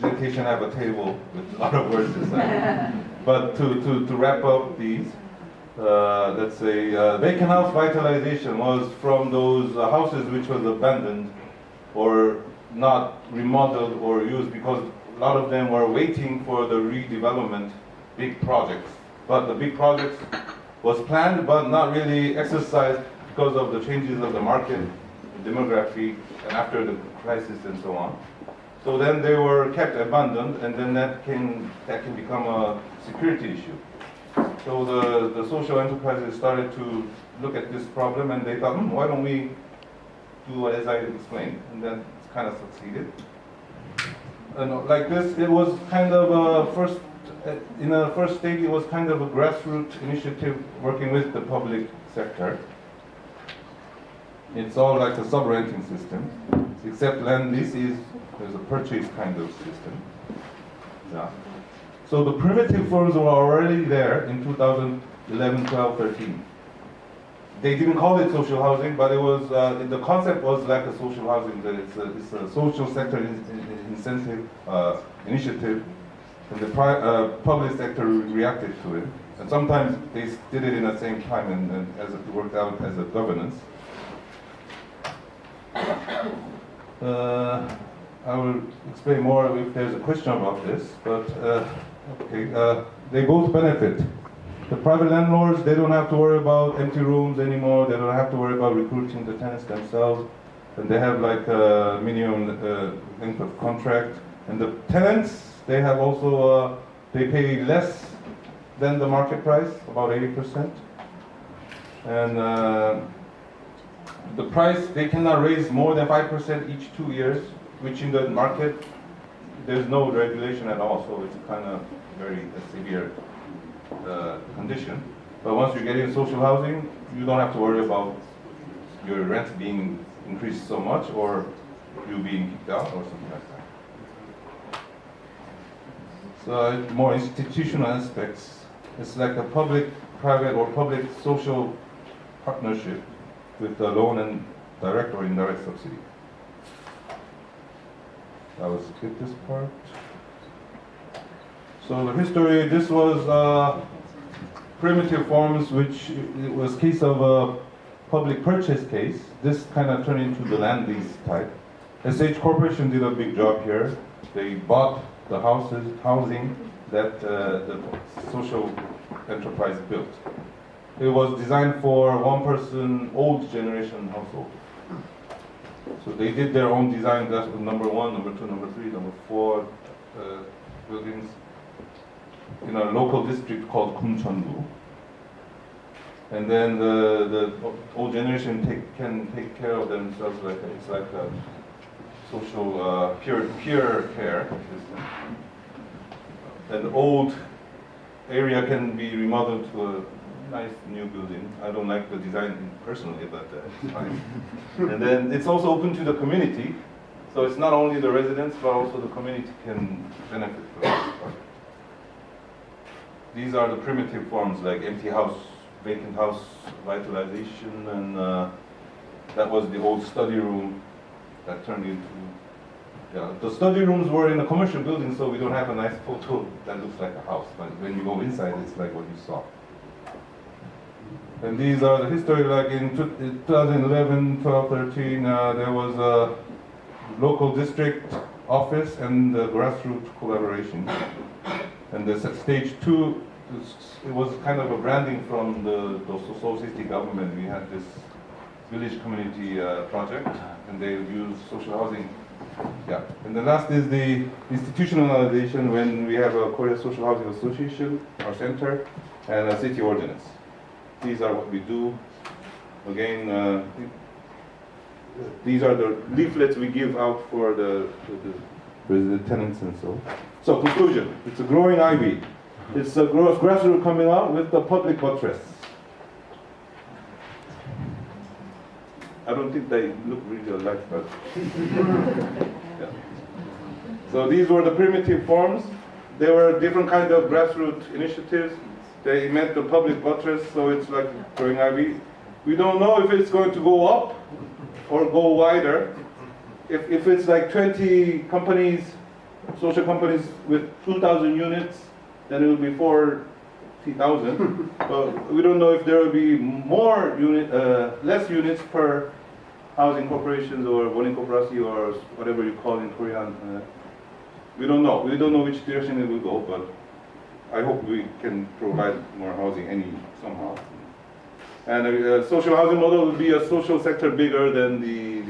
presentation, I have a table with a lot of words inside. But to wrap up these, let's say vacant house vitalization was from those houses which was abandoned or not remodeled or used, because a lot of them were waiting for the redevelopment, big projects. But the big projects was planned but not really exercised because of the changes of the market, demography, and after the crisis and so on. So then they were kept abandoned, and then that can become a security issue. So the social enterprises started to look at this problem, and they thought, why don't we do as I explained? And then it's kind of succeeded. And like this, it was kind of in the first stage, it was kind of a grassroots initiative working with the public sector. It's all like a sub-renting system, except land lease there's a purchase kind of system. Yeah. So the primitive forms were already there in 2011, 12, 13. They didn't call it social housing, but it was the concept was like a social housing. That it's a social sector incentive initiative, and the public sector reacted to it. And sometimes they did it in the same time, and as it worked out as a governance. I will explain more if there's a question about this, but okay, they both benefit. The private landlords, they don't have to worry about empty rooms anymore, they don't have to worry about recruiting the tenants themselves, and they have like a minimum length of contract. And the tenants, they have also, they pay less than the market price, about 80%. And the price, they cannot raise more than 5% each 2 years, which in the market, there's no regulation at all, so it's kind of very severe condition. But once you get in social housing, you don't have to worry about your rent being increased so much or you being kicked out or something like that. So more institutional aspects. It's like a public-private or public-social partnership with the loan and direct or indirect subsidy. I will skip this part. So the history, this was primitive forms, which it was case of a public purchase case. This kind of turned into the land lease type. SH Corporation did a big job here. They bought the housing that the social enterprise built. It was designed for one person, old generation household. So they did their own design. That's number 1, number 2, number 3, number 4 buildings in a local district called Kumcheongu. And then the old generation can take care of themselves like it's like a social peer care system. And the old area can be remodeled to a nice new building. I don't like the design personally, but it's fine. And then it's also open to the community. So it's not only the residents, but also the community can benefit from this project. These are the primitive forms like empty house, vacant house vitalization, and that was the old study room that turned into, yeah, the study rooms were in a commercial building, so we don't have a nice photo that looks like a house, but when you go inside, it's like what you saw. And these are the history, like in 2011, 12, 13, there was a local district office and the grassroots collaboration. And the stage 2, it was kind of a branding from the Seoul city government. We had this village community project, and they used social housing. Yeah. And the last is the institutionalization, when we have a Korea Social Housing Association, our center, and a city ordinance. These are what we do. Again, these are the leaflets we give out for the tenants and so. So conclusion, it's a growing ivy. It's a grassroots coming out with the public buttress. I don't think they look really alike, but yeah. So these were the primitive forms. There were different kind of grassroots initiatives. They met the public buttress, so it's like growing ivy. We don't know if it's going to go up or go wider. If it's like 20 companies social companies with 2,000 units, then it will be 40,000. But we don't know if there will be less units per housing corporations or 원인 corporation or whatever you call in Korean. We don't know. We don't know which direction it will go, but I hope we can provide more housing somehow. And a social housing model will be a social sector bigger than the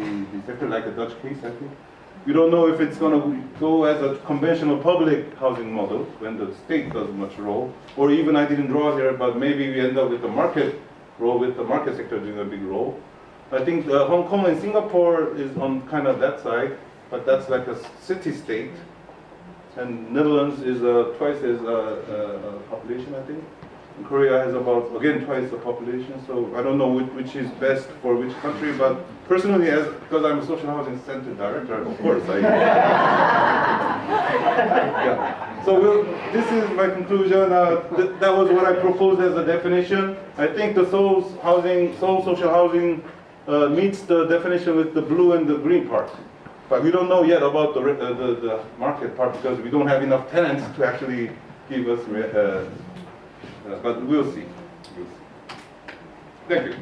sector like a Dutch case, I think. We don't know if it's going to go as a conventional public housing model when the state does much role, or even I didn't draw here, but maybe we end up with the market role, with the market sector doing a big role. I think Hong Kong and Singapore is on kind of that side, but that's like a city-state. And Netherlands is twice as population, I think. And Korea has about, again, twice the population. So I don't know which is best for which country, but personally, because I'm a social housing center director, of course, yeah. So this is my conclusion. That was what I proposed as a definition. I think the Seoul social housing meets the definition with the blue and the green part. But we don't know yet about the market part because we don't have enough tenants to actually give us, but we'll see. Thank you.